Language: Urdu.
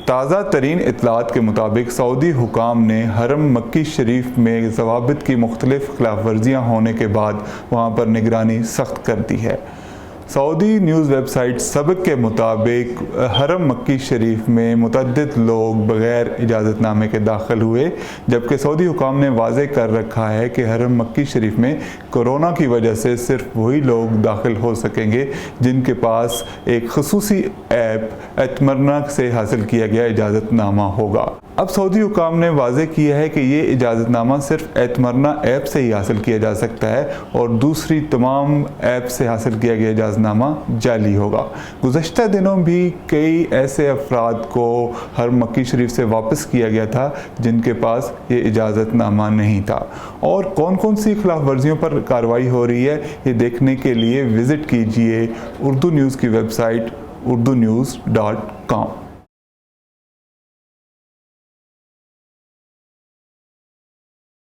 تازہ ترین اطلاعات کے مطابق سعودی حکام نے حرم مکی شریف میں ضوابط کی مختلف خلاف ورزیاں ہونے کے بعد وہاں پر نگرانی سخت کر دی ہے۔ سعودی نیوز ویب سائٹ سبق کے مطابق حرم مکی شریف میں متعدد لوگ بغیر اجازت نامے کے داخل ہوئے، جبکہ سعودی حکام نے واضح کر رکھا ہے کہ حرم مکی شریف میں کورونا کی وجہ سے صرف وہی لوگ داخل ہو سکیں گے جن کے پاس ایک خصوصی ایپ ایتمرنا سے حاصل کیا گیا اجازت نامہ ہوگا۔ اب سعودی حکام نے واضح کیا ہے کہ یہ اجازت نامہ صرف ایتمرنا ایپ سے ہی حاصل کیا جا سکتا ہے اور دوسری تمام ایپ سے حاصل کیا گیا اجازت نامہ جعلی ہوگا۔ گزشتہ دنوں بھی کئی ایسے افراد کو حرم مکی شریف سے واپس کیا گیا تھا جن کے پاس یہ اجازت نامہ نہیں تھا، اور کون کون سی خلاف ورزیوں پر کارروائی ہو رہی ہے یہ دیکھنے کے لیے وزٹ کیجیے اردو نیوز کی ویب سائٹ urdunews.com۔